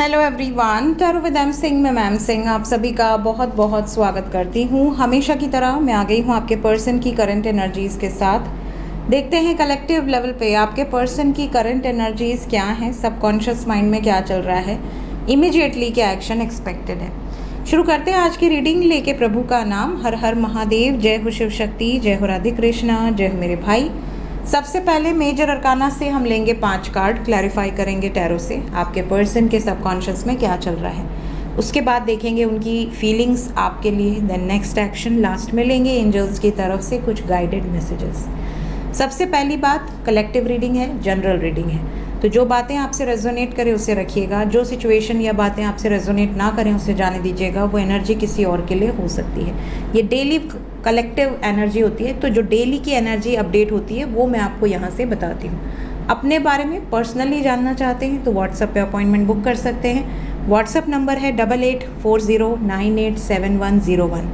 Hello everyone, tarot with M Singh में ma'am Singh आप सभी का बहुत बहुत स्वागत करती हूँ। हमेशा की तरह मैं आ गई हूँ आपके पर्सन की करंट एनर्जीज़ के साथ। देखते हैं कलेक्टिव लेवल पे आपके पर्सन की करंट एनर्जीज़ क्या हैं, सबकॉन्शियस माइंड में क्या चल रहा है, इमीडिएटली क्या एक्शन एक्सपेक्टेड है। शुरू करते हैं आज की रीडिंग लेके प्रभु का नाम। हर हर महादेव, जय हो शिव शक्ति, जय हो राधे कृष्णा, जय हो मेरे भाई। सबसे पहले मेजर अरकाना से हम लेंगे 5 कार्ड, क्लैरिफाई करेंगे टैरो से आपके पर्सन के सबकॉन्शियस में क्या चल रहा है। उसके बाद देखेंगे उनकी फीलिंग्स आपके लिए, देन नेक्स्ट एक्शन। लास्ट में लेंगे एंजल्स की तरफ से कुछ गाइडेड मैसेजेस। सबसे पहली बात, कलेक्टिव रीडिंग है, जनरल रीडिंग है, तो जो बातें आपसे रेजोनेट करें उसे रखिएगा। जो सिचुएशन या बातें आपसे रेजोनेट ना करें उसे जाने दीजिएगा। वो एनर्जी किसी और के लिए हो सकती है। ये डेली कलेक्टिव एनर्जी होती है, तो जो डेली की एनर्जी अपडेट होती है वो मैं आपको यहाँ से बताती हूँ। अपने बारे में पर्सनली जानना चाहते हैं तो व्हाट्सएप पे अपॉइंटमेंट बुक कर सकते हैं। व्हाट्सएप नंबर है 8840987101।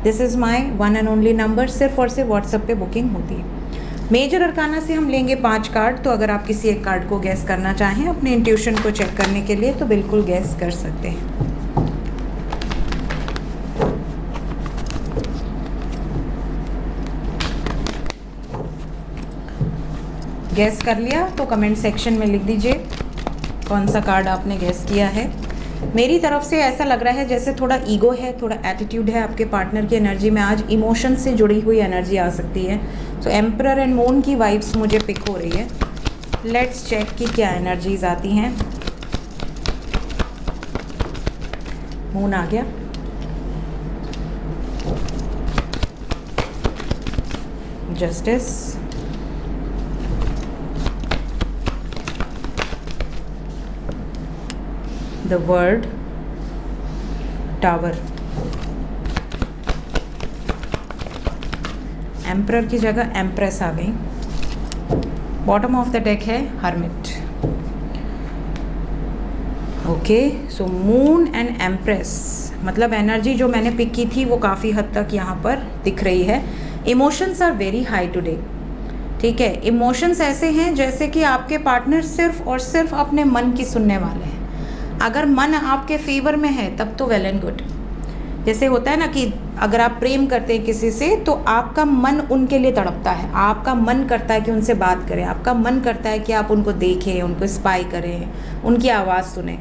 This is my one and only number. सिर्फ और सिर्फ व्हाट्सएप पे बुकिंग होती है। मेजर अरकाना से हम लेंगे 5 कार्ड, तो अगर आप किसी एक कार्ड को गैस करना चाहें अपने इंट्यूशन को चेक करने के लिए तो बिल्कुल गैस कर सकते हैं। गैस कर लिया तो कमेंट सेक्शन में लिख दीजिए कौन सा कार्ड आपने गैस किया है। मेरी तरफ से ऐसा लग रहा है जैसे थोड़ा ईगो है, थोड़ा एटीट्यूड है आपके पार्टनर की एनर्जी में। आज इमोशन से जुड़ी हुई एनर्जी आ सकती है। तो एम्परर एंड मून की वाइब्स मुझे पिक हो रही है। लेट्स चेक कि क्या एनर्जीज आती हैं। मून आ गया, justice, the word, tower. Emperor की जगह एम्प्रेस आ गई। बॉटम ऑफ द डेक है hermit. Okay, so moon and empress, मतलब एनर्जी जो मैंने पिक की थी वो काफ़ी हद तक यहाँ पर दिख रही है। Emotions are very high today. ठीक है, इमोशंस ऐसे हैं जैसे कि आपके पार्टनर सिर्फ और सिर्फ अपने मन की सुनने वाले हैं। अगर मन आपके फेवर में है तब तो वेल एंड गुड। जैसे होता है ना कि अगर आप प्रेम करते हैं किसी से तो आपका मन उनके लिए तड़पता है, आपका मन करता है कि उनसे बात करें, आपका मन करता है कि आप उनको देखें, उनको स्पाई करें, उनकी आवाज़ सुने।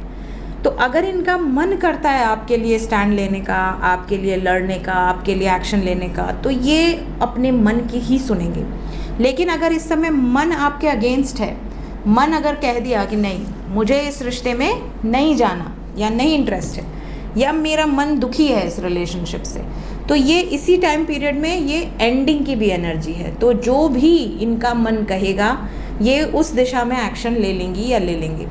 तो अगर इनका मन करता है आपके लिए स्टैंड लेने का, आपके लिए लड़ने का, आपके लिए एक्शन लेने का, तो ये अपने मन की ही सुनेंगे। लेकिन अगर इस समय मन आपके अगेंस्ट है, मन अगर कह दिया कि नहीं मुझे इस रिश्ते में नहीं जाना या नहीं इंटरेस्ट है या मेरा मन दुखी है इस रिलेशनशिप से, तो ये इसी टाइम पीरियड में ये एंडिंग की भी एनर्जी है। तो जो भी इनका मन कहेगा ये उस दिशा में एक्शन ले लेंगी या ले लेंगे।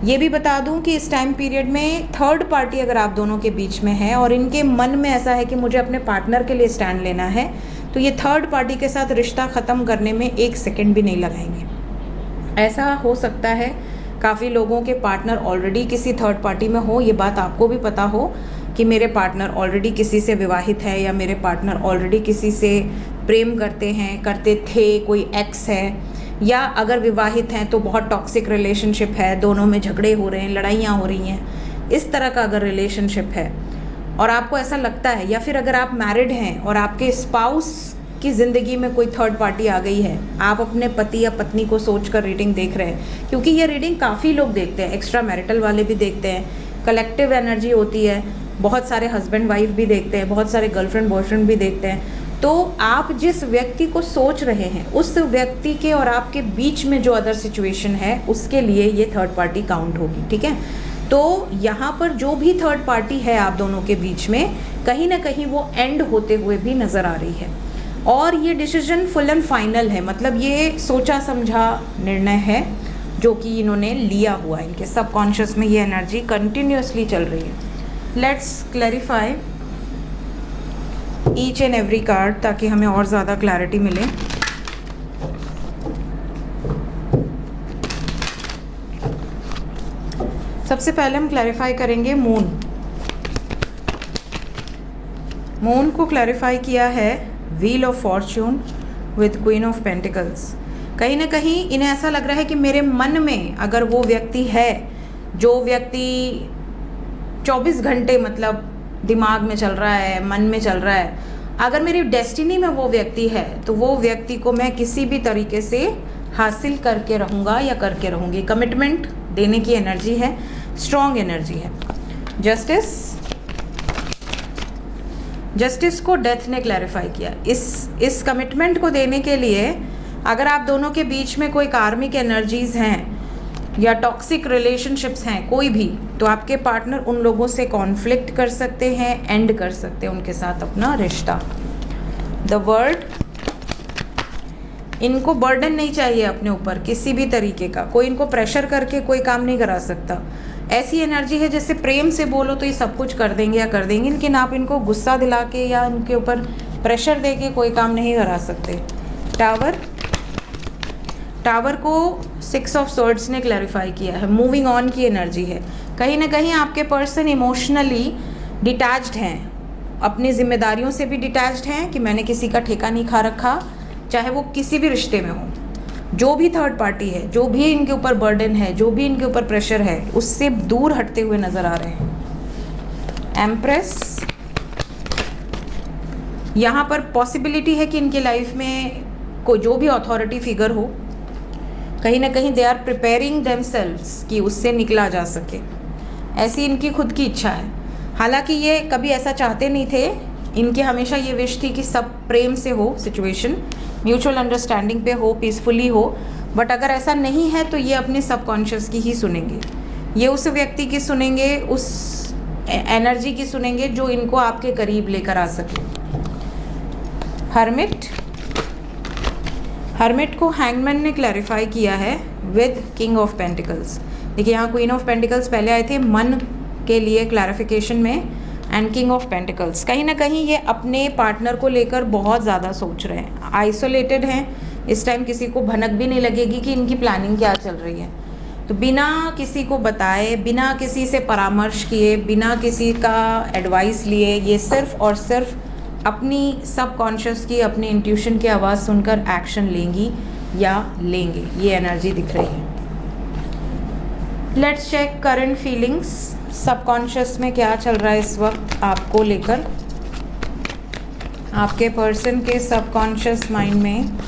ये भी बता दूं कि इस टाइम पीरियड में थर्ड पार्टी अगर आप दोनों के बीच में है और इनके मन में ऐसा है कि मुझे अपने पार्टनर के लिए स्टैंड लेना है, तो ये थर्ड पार्टी के साथ रिश्ता ख़त्म करने में 1 सेकेंड भी नहीं लगाएंगे। ऐसा हो सकता है काफ़ी लोगों के पार्टनर ऑलरेडी किसी थर्ड पार्टी में हो। ये बात आपको भी पता हो कि मेरे पार्टनर ऑलरेडी किसी से विवाहित है या मेरे पार्टनर ऑलरेडी किसी से प्रेम करते हैं, करते थे, कोई एक्स है, या अगर विवाहित हैं तो बहुत टॉक्सिक रिलेशनशिप है, दोनों में झगड़े हो रहे हैं, लड़ाइयाँ हो रही हैं, इस तरह का अगर रिलेशनशिप है और आपको ऐसा लगता है, या फिर अगर आप मैरिड हैं और आपके स्पाउस की ज़िंदगी में कोई थर्ड पार्टी आ गई है, आप अपने पति या पत्नी को सोचकर रीडिंग देख रहे हैं, क्योंकि ये रीडिंग काफ़ी लोग देखते हैं, एक्स्ट्रा मैरिटल वाले भी देखते हैं, कलेक्टिव एनर्जी होती है, बहुत सारे हस्बैंड वाइफ भी देखते हैं, बहुत सारे गर्लफ्रेंड बॉयफ्रेंड भी देखते हैं। तो आप जिस व्यक्ति को सोच रहे हैं उस व्यक्ति के और आपके बीच में जो अदर सिचुएशन है उसके लिए ये थर्ड पार्टी काउंट होगी। ठीक है, तो यहाँ पर जो भी थर्ड पार्टी है आप दोनों के बीच में, कहीं ना कहीं वो एंड होते हुए भी नज़र आ रही है। और ये डिसीजन फुल एंड फाइनल है, मतलब ये सोचा समझा निर्णय है जो कि इन्होंने लिया हुआ है। इनके सबकॉन्शियस में ये एनर्जी कंटिन्यूसली चल रही है। Let's clarify each and every card ताकि हमें और ज़्यादा क्लैरिटी मिले। सबसे पहले हम क्लैरिफाई करेंगे मून। मून को क्लैरिफाई किया है wheel of Fortune with queen of pentacles. कहीं ना कहीं इन्हें ऐसा लग रहा है कि मेरे मन में अगर वो व्यक्ति है जो व्यक्ति 24 घंटे मतलब दिमाग में चल रहा है, मन में चल रहा है। अगर मेरी डेस्टिनी में वो व्यक्ति है तो वो व्यक्ति को मैं किसी भी तरीके से हासिल करके रहूँगा या करके रहूँगी। कमिटमेंट देने की एनर्जी है, स्ट्रॉन्ग एनर्जी है। जस्टिस को डेथ ने क्लैरिफाई किया। इस कमिटमेंट को देने के लिए अगर आप दोनों के बीच में कोई कार्मिक एनर्जीज हैं या टॉक्सिक रिलेशनशिप्स हैं कोई भी, तो आपके पार्टनर उन लोगों से कॉन्फ्लिक्ट कर सकते हैं, एंड कर सकते हैं उनके साथ अपना रिश्ता। द वर्ड, इनको बर्डन नहीं चाहिए अपने ऊपर किसी भी तरीके का, कोई इनको प्रेशर करके कोई काम नहीं करा सकता। ऐसी एनर्जी है जैसे प्रेम से बोलो तो ये सब कुछ कर देंगे या कर देंगे, लेकिन आप इनको गुस्सा दिला के या उनके ऊपर प्रेशर दे के कोई काम नहीं करा सकते। टावर को 6 ऑफ स्वॉर्ड्स ने क्लैरिफाई किया है, मूविंग ऑन की एनर्जी है। कहीं ना कहीं आपके पर्सन इमोशनली डिटैच्ड हैं, अपनी जिम्मेदारियों से भी डिटैच्ड हैं कि मैंने किसी का ठेका नहीं खा रखा, चाहे वो किसी भी रिश्ते में हो। जो भी थर्ड पार्टी है, जो भी इनके ऊपर बर्डन है, जो भी इनके ऊपर प्रेशर है, उससे दूर हटते हुए नज़र आ रहे हैं। एम्प्रेस, यहाँ पर पॉसिबिलिटी है कि इनकी लाइफ में कोई जो भी अथॉरिटी फिगर हो, कहीं ना कहीं दे आर प्रिपेयरिंग देमसेल्व्स कि उससे निकला जा सके, ऐसी इनकी खुद की इच्छा है। हालांकि ये कभी ऐसा चाहते नहीं थे, इनकी हमेशा ये विश थी कि सब प्रेम से हो, सिचुएशन म्यूचुअल अंडरस्टैंडिंग पे हो, पीसफुली हो। बट अगर ऐसा नहीं है तो ये अपने सबकॉन्शियस की ही सुनेंगे, ये उस व्यक्ति की सुनेंगे, उस एनर्जी की सुनेंगे जो इनको आपके करीब लेकर आ सके। हर्मिट को हैंगमैन ने क्लैरिफाई किया है विद किंग ऑफ पेंटिकल्स। देखिए यहाँ क्वीन ऑफ पेंटिकल्स पहले आए थे मन के लिए क्लैरिफिकेशन में, एंड किंग ऑफ पेंटिकल्स। कहीं ना कहीं ये अपने पार्टनर को लेकर बहुत ज़्यादा सोच रहे हैं, आइसोलेटेड हैं इस टाइम, किसी को भनक भी नहीं लगेगी कि इनकी प्लानिंग क्या चल रही है। तो बिना किसी को बताए, बिना किसी से परामर्श किए, बिना किसी का एडवाइस लिए, ये सिर्फ और सिर्फ अपनी सबकॉन्शियस की, अपनी इंट्यूशन की आवाज़ सुनकर एक्शन लेंगी या लेंगे, ये एनर्जी दिख रही है। Let's check current feelings, subconscious में क्या चल रहा है इस वक्त आपको लेकर, आपके पर्सन के सबकॉन्शियस माइंड में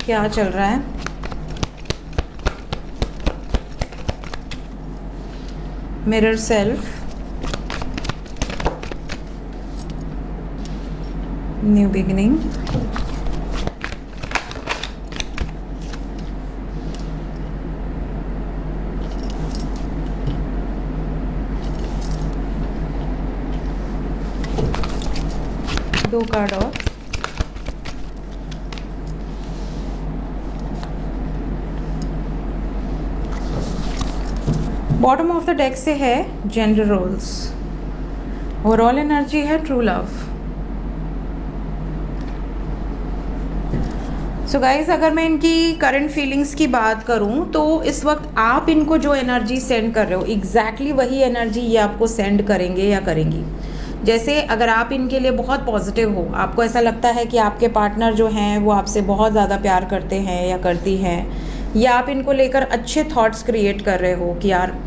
क्या चल रहा है। मिरर सेल्फ, न्यू बिगिनिंग, दो कार्ड और, बॉटम ऑफ द डेक से है जेंडर रोल्स, ओवरऑल एनर्जी है ट्रू लव। सो गाइज, अगर मैं इनकी करंट फीलिंग्स की बात करूं तो इस वक्त आप इनको जो एनर्जी सेंड कर रहे हो, एग्जैक्टली वही एनर्जी ये आपको सेंड करेंगे या करेंगी। जैसे अगर आप इनके लिए बहुत पॉजिटिव हो, आपको ऐसा लगता है कि आपके पार्टनर जो हैं वो आपसे बहुत ज़्यादा प्यार करते हैं या करती हैं, या आप इनको लेकर अच्छे थॉट्स क्रिएट कर रहे हो कि यार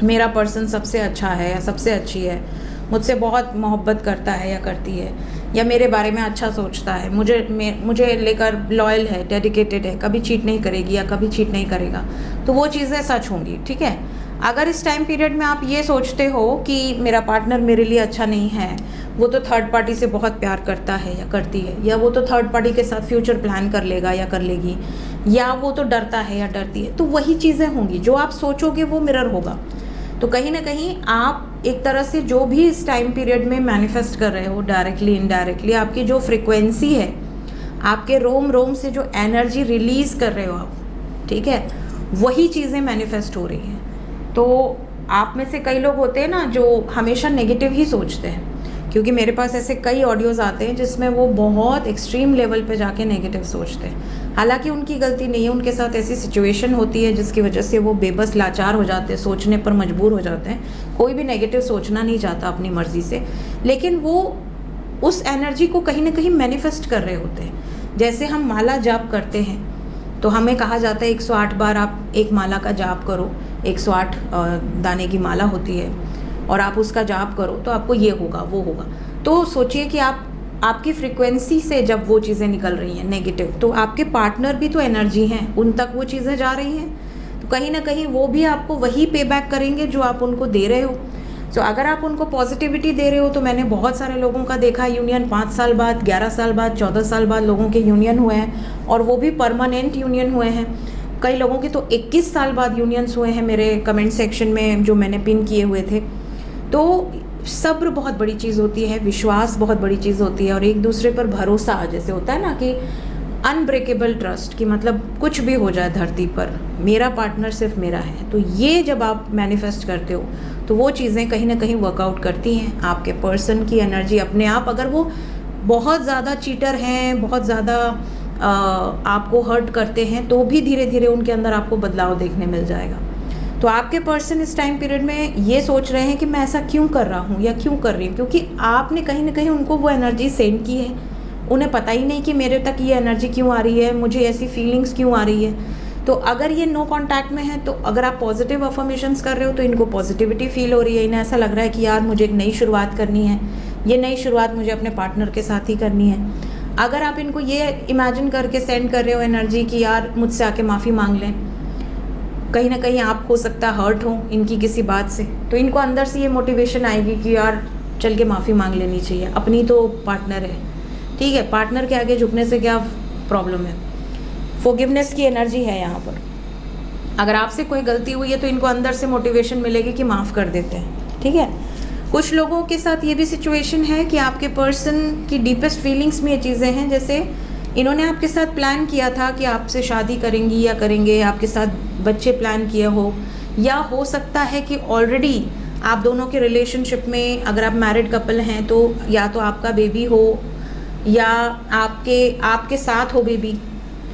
मेरा पर्सन सबसे अच्छा है या सबसे अच्छी है, मुझसे बहुत मोहब्बत करता है या करती है, या मेरे बारे में अच्छा सोचता है, मुझे लेकर लॉयल है, डेडिकेटेड है, कभी चीट नहीं करेगी या कभी चीट नहीं करेगा, तो वो चीज़ें सच होंगी। ठीक है, अगर इस टाइम पीरियड में आप ये सोचते हो कि मेरा पार्टनर मेरे लिए अच्छा नहीं है, वो तो थर्ड पार्टी से बहुत प्यार करता है या करती है, या वो तो थर्ड पार्टी के साथ फ्यूचर प्लान कर लेगा या कर लेगी, या वो तो डरता है या डरती है, तो वही चीज़ें होंगी जो आप सोचोगे वो मिरर होगा। तो कहीं ना कहीं आप एक तरह से जो भी इस टाइम पीरियड में मैनिफेस्ट कर रहे हो, डायरेक्टली इनडायरेक्टली, आपकी जो फ्रिक्वेंसी है, आपके रोम रोम से जो एनर्जी रिलीज़ कर रहे हो आप, ठीक है, वही चीज़ें मैनिफेस्ट हो रही हैं। तो आप में से कई लोग होते हैं ना जो हमेशा नेगेटिव ही सोचते हैं, क्योंकि मेरे पास ऐसे कई ऑडियोज़ आते हैं जिसमें वो बहुत एक्सट्रीम लेवल पे जाके नेगेटिव सोचते हैं। हालांकि उनकी गलती नहीं है, उनके साथ ऐसी सिचुएशन होती है जिसकी वजह से वो बेबस लाचार हो जाते हैं, सोचने पर मजबूर हो जाते हैं। कोई भी नेगेटिव सोचना नहीं चाहता अपनी मर्ज़ी से, लेकिन वो उस एनर्जी को कहीं ना कहीं मैनिफेस्ट कर रहे होते हैं। जैसे हम माला जाप करते हैं तो हमें कहा जाता है 108 बार आप एक माला का जाप करो, 108 दाने की माला होती है। और आप उसका जाप करो तो आपको ये होगा वो होगा। तो सोचिए कि आपकी फ्रिक्वेंसी से जब वो चीज़ें निकल रही हैं नेगेटिव, तो आपके पार्टनर भी तो एनर्जी हैं, उन तक वो चीज़ें जा रही हैं, तो कहीं ना कहीं वो भी आपको वही पे बैक करेंगे जो आप उनको दे रहे हो। तो अगर आप उनको पॉजिटिविटी दे रहे हो, तो मैंने बहुत सारे लोगों का देखा यूनियन 5 साल बाद, 11 साल बाद, 14 साल बाद लोगों के यूनियन हुए हैं, और वो भी परमानेंट यूनियन हुए हैं। कई लोगों के तो 21 साल बाद यूनियंस हुए हैं मेरे कमेंट सेक्शन में जो मैंने पिन किए हुए थे। तो सब्र बहुत बड़ी चीज़ होती है, विश्वास बहुत बड़ी चीज़ होती है, और एक दूसरे पर भरोसा, जैसे होता है ना कि अनब्रेकेबल ट्रस्ट, कि मतलब कुछ भी हो जाए धरती पर मेरा पार्टनर सिर्फ मेरा है। तो ये जब आप मैनिफेस्ट करते हो तो वो चीज़ें कहीं ना कहीं वर्कआउट करती हैं। आपके पर्सन की एनर्जी अपने आप, अगर वो बहुत ज़्यादा चीटर हैं, बहुत ज़्यादा आपको हर्ट करते हैं, तो भी धीरे धीरे उनके अंदर आपको बदलाव देखने मिल जाएगा। तो आपके पर्सन इस टाइम पीरियड में ये सोच रहे हैं कि मैं ऐसा क्यों कर रहा हूँ या क्यों कर रही हूँ, क्योंकि आपने कहीं ना कहीं उनको वो एनर्जी सेंड की है। उन्हें पता ही नहीं कि मेरे तक ये एनर्जी क्यों आ रही है, मुझे ऐसी फीलिंग्स क्यों आ रही है। तो अगर ये नो कांटेक्ट में है, तो अगर आप पॉजिटिव अफर्मेशंस कर रहे हो तो इनको पॉजिटिविटी फील हो रही है, इन्हें ऐसा लग रहा है कि यार मुझे एक नई शुरुआत करनी है, ये नई शुरुआत मुझे अपने पार्टनर के साथ ही करनी है। अगर आप इनको ये इमेजिन करके सेंड कर रहे हो एनर्जी कि यार मुझसे आके माफ़ी मांग लें, कहीं ना कहीं आप हो सकता है हर्ट हो इनकी किसी बात से, तो इनको अंदर से ये मोटिवेशन आएगी कि यार चल के माफ़ी मांग लेनी चाहिए, अपनी तो पार्टनर है, ठीक है, पार्टनर के आगे झुकने से क्या प्रॉब्लम है। फॉरगिवनेस की एनर्जी है यहाँ पर। अगर आपसे कोई गलती हुई है तो इनको अंदर से मोटिवेशन मिलेगी कि माफ़ कर देते हैं, ठीक है। कुछ लोगों के साथ ये भी सिचुएशन है कि आपके पर्सन की डीपेस्ट फीलिंग्स में ये चीज़ें हैं, जैसे इन्होंने आपके साथ प्लान किया था कि आपसे शादी करेंगी या करेंगे, आपके साथ बच्चे प्लान किए हो, या हो सकता है कि ऑलरेडी आप दोनों के रिलेशनशिप में, अगर आप मैरिड कपल हैं तो या तो आपका बेबी हो या आपके साथ हो बेबी,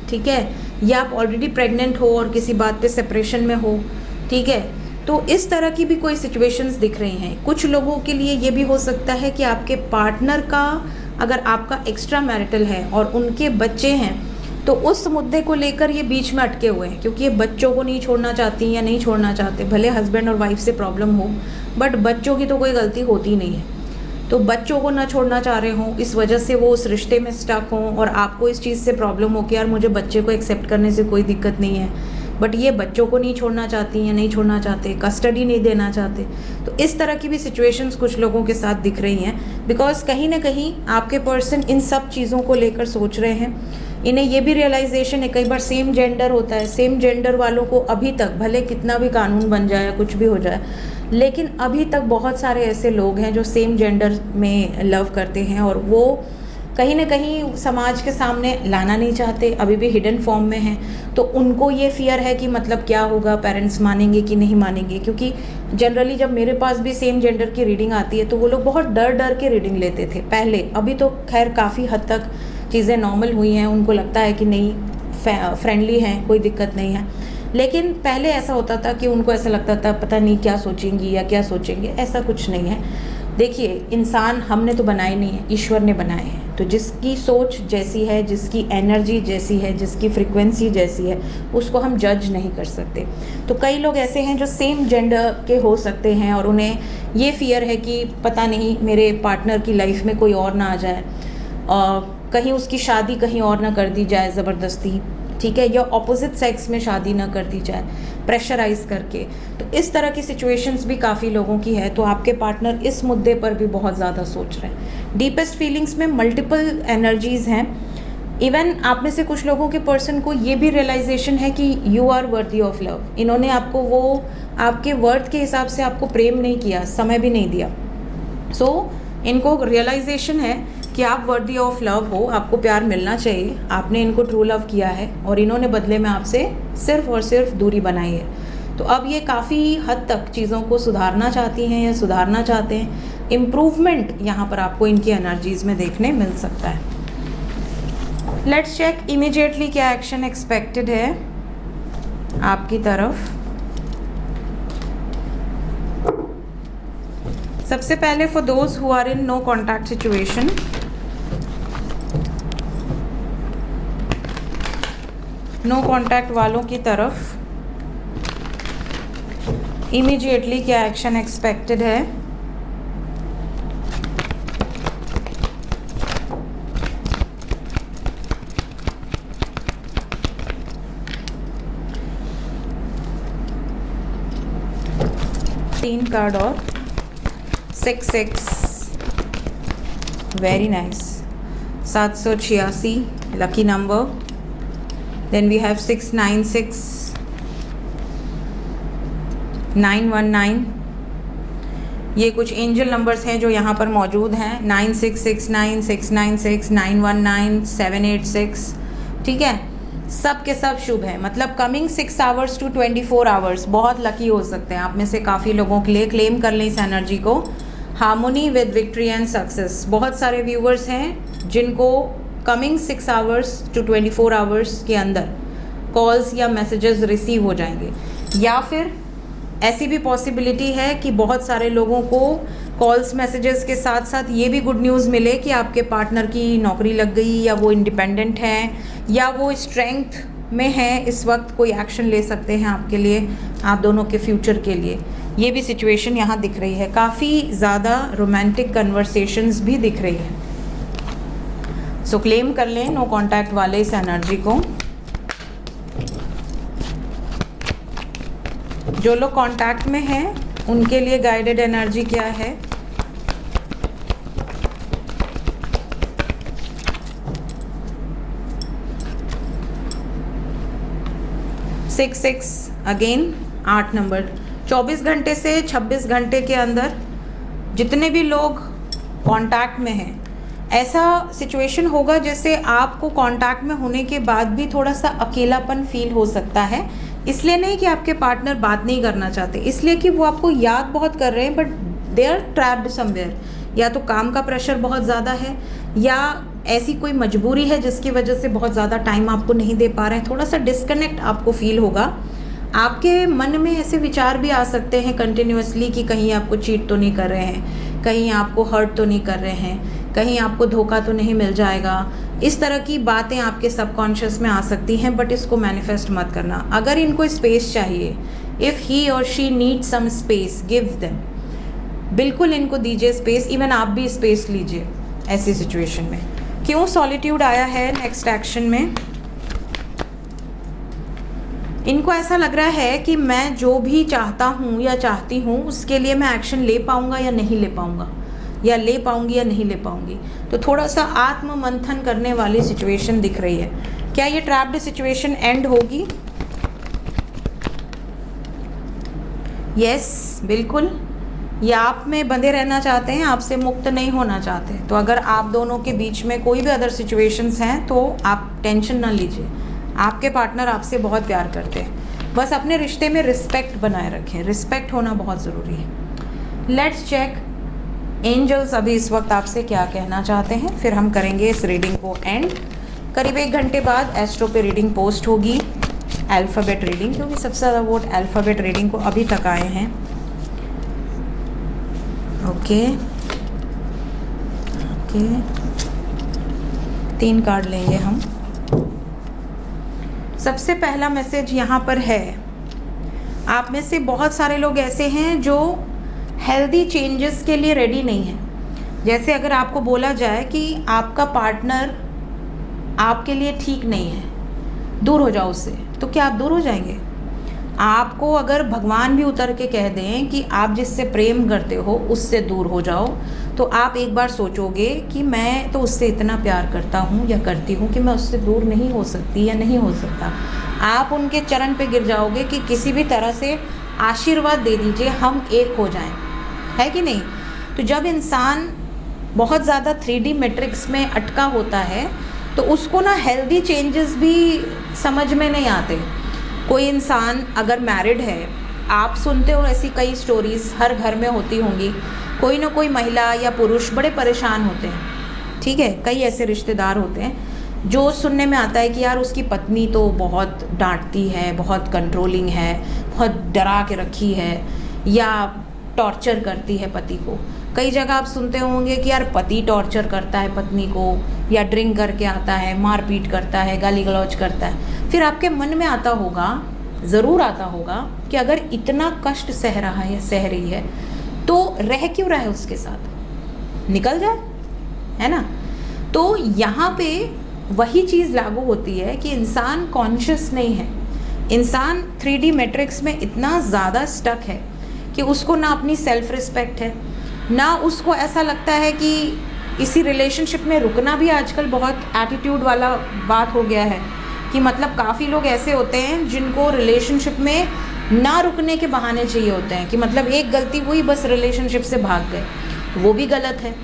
ठीक है, या आप ऑलरेडी प्रेग्नेंट हो और किसी बात पे सेपरेशन में हो, ठीक है। तो इस तरह की भी कोई सिचुएशंस दिख रही हैं। कुछ लोगों के लिए ये भी हो सकता है कि आपके पार्टनर का, अगर आपका एक्स्ट्रा मैरिटल है और उनके बच्चे हैं, तो उस मुद्दे को लेकर ये बीच में अटके हुए हैं, क्योंकि ये बच्चों को नहीं छोड़ना चाहती या नहीं छोड़ना चाहते। भले हस्बैंड और वाइफ से प्रॉब्लम हो, बट बच्चों की तो कोई गलती होती नहीं है, तो बच्चों को ना छोड़ना चाह रहे हों, इस वजह से वो उस रिश्ते में स्टक हों, और आपको इस चीज़ से प्रॉब्लम हो कि यार मुझे बच्चे को एक्सेप्ट करने से कोई दिक्कत नहीं है, बट ये बच्चों को नहीं छोड़ना चाहती हैं, नहीं छोड़ना चाहते, कस्टडी नहीं देना चाहते। तो इस तरह की भी सिचुएशंस कुछ लोगों के साथ दिख रही हैं, बिकॉज कहीं ना कहीं आपके पर्सन इन सब चीज़ों को लेकर सोच रहे हैं। इन्हें ये भी रियलाइजेशन है, कई बार सेम जेंडर होता है, सेम जेंडर वालों को अभी तक, भले कितना भी कानून बन जाए या कुछ भी हो जाए, लेकिन अभी तक बहुत सारे ऐसे लोग हैं जो सेम जेंडर में लव करते हैं, और वो कहीं ना कहीं समाज के सामने लाना नहीं चाहते, अभी भी हिडन फॉर्म में हैं। तो उनको ये फियर है कि मतलब क्या होगा, पेरेंट्स मानेंगे कि नहीं मानेंगे, क्योंकि जनरली जब मेरे पास भी सेम जेंडर की रीडिंग आती है तो वो लोग बहुत डर डर के रीडिंग लेते थे पहले। अभी तो खैर काफ़ी हद तक चीज़ें नॉर्मल हुई हैं, उनको लगता है कि नहीं फ्रेंडली हैं, कोई दिक्कत नहीं है। लेकिन पहले ऐसा होता था कि उनको ऐसा लगता था पता नहीं क्या सोचेंगी या क्या सोचेंगे। ऐसा कुछ नहीं है। देखिए, इंसान हमने तो बनाए नहीं है, ईश्वर ने बनाए हैं। तो जिसकी सोच जैसी है, जिसकी एनर्जी जैसी है, जिसकी फ्रीक्वेंसी जैसी है, उसको हम जज नहीं कर सकते। तो कई लोग ऐसे हैं जो सेम जेंडर के हो सकते हैं और उन्हें ये फियर है कि पता नहीं मेरे पार्टनर की लाइफ में कोई और ना आ जाए, कहीं उसकी शादी कहीं और ना कर दी जाए ज़बरदस्ती, ठीक है, या ऑपोजिट सेक्स में शादी ना कर दी जाए प्रेशराइज करके। तो इस तरह की सिचुएशंस भी काफ़ी लोगों की है। तो आपके पार्टनर इस मुद्दे पर भी बहुत ज़्यादा सोच रहे हैं। डीपेस्ट फीलिंग्स में मल्टीपल एनर्जीज़ हैं। इवन आप में से कुछ लोगों के पर्सन को ये भी रियलाइजेशन है कि you are worthy of love. इन्होंने आपको वो आपके वर्थ के हिसाब से आपको प्रेम नहीं किया, समय भी नहीं दिया। सो इनको रियलाइजेशन है कि आप वर्दी ऑफ लव हो, आपको प्यार मिलना चाहिए, आपने इनको ट्रू लव किया है और इन्होंने बदले में आपसे सिर्फ और सिर्फ दूरी बनाई है। तो अब ये काफ़ी हद तक चीज़ों को सुधारना चाहती हैं या सुधारना चाहते हैं। इम्प्रूवमेंट यहाँ पर आपको इनकी एनर्जीज़ में देखने मिल सकता है। लेट्स चेक इमीडिएटली क्या एक्शन एक्सपेक्टेड है आपकी तरफ। सबसे पहले for those who are in no contact situation, no contact वालों की तरफ इमीडिएटली क्या एक्शन एक्सपेक्टेड है। 3 कार्ड और 6 6, very nice. 786 lucky number. Then we have 696, 919। ये कुछ एंजल नंबर्स हैं जो यहाँ पर मौजूद हैं। 9669, 696, 919, 786। ठीक है, सब के सब शुभ है। मतलब कमिंग 6 आवर्स टू 24 आवर्स बहुत लकी हो सकते हैं। आप में से काफ़ी लोगों के लिए क्लेम कर लें इस एनर्जी को। Harmony with victory and success. बहुत सारे व्यूवर्स हैं जिनको कमिंग 6 आवर्स टू 24 आवर्स के अंदर कॉल्स या मैसेजेस रिसीव हो जाएंगे, या फिर ऐसी भी पॉसिबिलिटी है कि बहुत सारे लोगों को कॉल्स मैसेजेस के साथ साथ ये भी गुड न्यूज़ मिले कि आपके पार्टनर की नौकरी लग गई, या वो इंडिपेंडेंट हैं, या वो स्ट्रेंथ में हैं, इस वक्त कोई एक्शन ले सकते हैं आपके लिए, आप दोनों के फ्यूचर के लिए। ये भी सिचुएशन यहाँ दिख रही है। काफ़ी ज़्यादा रोमांटिक कन्वर्सेशंस भी दिख रही है। सो क्लेम कर लें नो कॉन्टैक्ट वाले इस एनर्जी को। जो लोग कांटेक्ट में हैं उनके लिए गाइडेड एनर्जी क्या है? Six 6 again 8 number. 24 घंटे से 26 घंटे के अंदर जितने भी लोग कांटेक्ट में हैं, ऐसा सिचुएशन होगा जैसे आपको कांटेक्ट में होने के बाद भी थोड़ा सा अकेलापन फील हो सकता है। इसलिए नहीं कि आपके पार्टनर बात नहीं करना चाहते, इसलिए कि वो आपको याद बहुत कर रहे हैं, but they are trapped somewhere. या तो काम का प्रेशर बहुत ज़्यादा है, या ऐसी कोई मजबूरी है जिसकी वजह से बहुत ज़्यादा टाइम आपको नहीं दे पा रहे हैं। थोड़ा सा डिस्कनेक्ट आपको फील होगा। आपके मन में ऐसे विचार भी आ सकते हैं कंटिन्यूसली कि कहीं आपको चीट तो नहीं कर रहे हैं, कहीं आपको हर्ट तो नहीं कर रहे हैं, कहीं आपको धोखा तो नहीं मिल जाएगा। इस तरह की बातें आपके सबकॉन्शियस में आ सकती हैं, बट इसको मैनिफेस्ट मत करना। अगर इनको स्पेस चाहिए, इफ़ ही और she need some space, give them. बिल्कुल इनको दीजिए स्पेस। इवन आप भी स्पेस लीजिए ऐसी सिचुएशन में। क्यों सॉलिट्यूड आया है नेक्स्ट एक्शन में? इनको ऐसा लग रहा है कि मैं जो भी चाहता हूँ या चाहती हूँ उसके लिए मैं एक्शन ले पाऊँगा या नहीं ले पाऊँगा, या ले पाऊँगी या नहीं ले पाऊँगी। तो थोड़ा सा आत्म मंथन करने वाली सिचुएशन दिख रही है। क्या ये ट्रैप्ड सिचुएशन एंड होगी? यस, बिल्कुल। ये आप में बंधे रहना चाहते हैं, आपसे मुक्त नहीं होना चाहते। तो अगर आप दोनों के बीच में कोई भी अदर सिचुएशंस हैं तो आप टेंशन ना लीजिए। आपके पार्टनर आपसे बहुत प्यार करते हैं। बस अपने रिश्ते में रिस्पेक्ट बनाए रखें। रिस्पेक्ट होना बहुत ज़रूरी है। लेट्स चेक एंजल्स अभी इस वक्त आपसे क्या कहना चाहते हैं, फिर हम करेंगे इस रीडिंग को एंड। करीब 1 घंटे बाद एस्ट्रो पे रीडिंग पोस्ट होगी, अल्फ़ाबेट रीडिंग, क्योंकि सबसे ज़्यादा वोट अल्फ़ाबेट रीडिंग को अभी तक आए हैं। ओके, 3 कार्ड लेंगे हम। सबसे पहला मैसेज यहाँ पर है, आप में से बहुत सारे लोग ऐसे हैं जो हेल्दी चेंजेस के लिए रेडी नहीं हैं। जैसे अगर आपको बोला जाए कि आपका पार्टनर आपके लिए ठीक नहीं है, दूर हो जाओ उससे, तो क्या आप दूर हो जाएंगे? आपको अगर भगवान भी उतर के कह दें कि आप जिससे प्रेम करते हो उससे दूर हो जाओ, तो आप एक बार सोचोगे कि मैं तो उससे इतना प्यार करता हूँ या करती हूँ कि मैं उससे दूर नहीं हो सकती या नहीं हो सकता। आप उनके चरण पे गिर जाओगे कि किसी भी तरह से आशीर्वाद दे दीजिए, हम एक हो जाएं, है कि नहीं? तो जब इंसान बहुत ज़्यादा 3D मैट्रिक्स में अटका होता है तो उसको ना हेल्दी चेंजेस भी समझ में नहीं आते। कोई इंसान अगर मैरिड है, आप सुनते हो ऐसी कई स्टोरीज़ हर घर में होती होंगी, कोई ना कोई महिला या पुरुष बड़े परेशान होते हैं, ठीक है? कई ऐसे रिश्तेदार होते हैं जो सुनने में आता है कि यार उसकी पत्नी तो बहुत डांटती है, बहुत कंट्रोलिंग है, बहुत डरा के रखी है, या टॉर्चर करती है पति को। कई जगह आप सुनते होंगे कि यार पति टॉर्चर करता है पत्नी को, या ड्रिंक करके आता है, मारपीट करता है, गाली गलौज करता है। फिर आपके मन में आता होगा, ज़रूर आता होगा, कि अगर इतना कष्ट सह रहा है, सह रही है, तो रह क्यों रहा है उसके साथ, निकल जाए, है ना? तो यहाँ पे वही चीज़ लागू होती है कि इंसान कॉन्शियस नहीं है। इंसान 3D मैट्रिक्स में इतना ज़्यादा स्टक है कि उसको ना अपनी सेल्फ रिस्पेक्ट है, ना उसको ऐसा लगता है कि इसी रिलेशनशिप में रुकना भी आजकल बहुत एटीट्यूड वाला बात हो गया है, कि मतलब काफ़ी लोग ऐसे होते हैं जिनको रिलेशनशिप में ना रुकने के बहाने चाहिए होते हैं, कि मतलब एक गलती हुई बस रिलेशनशिप से भाग गए, वो भी गलत है।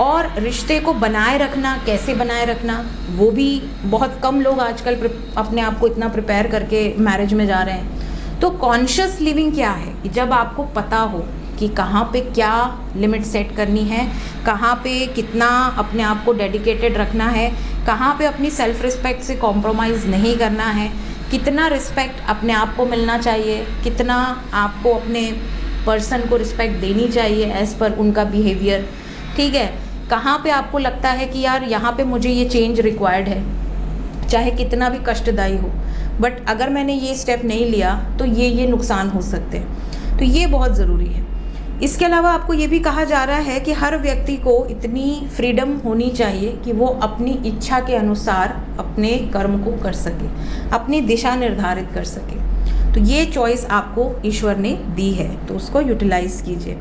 और रिश्ते को बनाए रखना, कैसे बनाए रखना, वो भी बहुत कम लोग आजकल अपने आप को इतना प्रिपेयर करके मैरिज में जा रहे हैं। तो कॉन्शियस लिविंग क्या है कि जब आपको पता हो कि कहाँ पे क्या लिमिट सेट करनी है, कहाँ पे कितना अपने आप को डेडिकेटेड रखना है, कहाँ पे अपनी सेल्फ रिस्पेक्ट से कॉम्प्रोमाइज़ नहीं करना है, कितना रिस्पेक्ट अपने आप को मिलना चाहिए, कितना आपको अपने पर्सन को रिस्पेक्ट देनी चाहिए एज़ पर उनका बिहेवियर, ठीक है। कहाँ पे आपको लगता है कि यार यहाँ पे मुझे ये चेंज रिक्वायर्ड है, चाहे कितना भी कष्टदायी हो, बट अगर मैंने ये स्टेप नहीं लिया तो ये नुकसान हो सकते हैं। तो ये बहुत ज़रूरी है। इसके अलावा आपको ये भी कहा जा रहा है कि हर व्यक्ति को इतनी फ्रीडम होनी चाहिए कि वो अपनी इच्छा के अनुसार अपने कर्म को कर सके, अपनी दिशा निर्धारित कर सके। तो ये चॉइस आपको ईश्वर ने दी है, तो उसको यूटिलाइज़ कीजिए।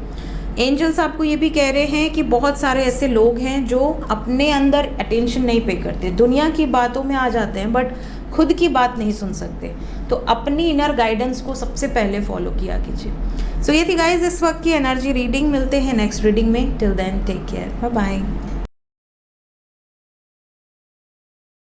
एंजल्स आपको ये भी कह रहे हैं कि बहुत सारे ऐसे लोग हैं जो अपने अंदर अटेंशन नहीं पे करते, दुनिया की बातों में आ जाते हैं बट खुद की बात नहीं सुन सकते। तो अपनी इनर गाइडेंस को सबसे पहले फॉलो किया कीजिए। सो ये थी गाइज इस वक्त की एनर्जी रीडिंग। मिलते हैं नेक्स्ट रीडिंग में। Till then take care, bye bye.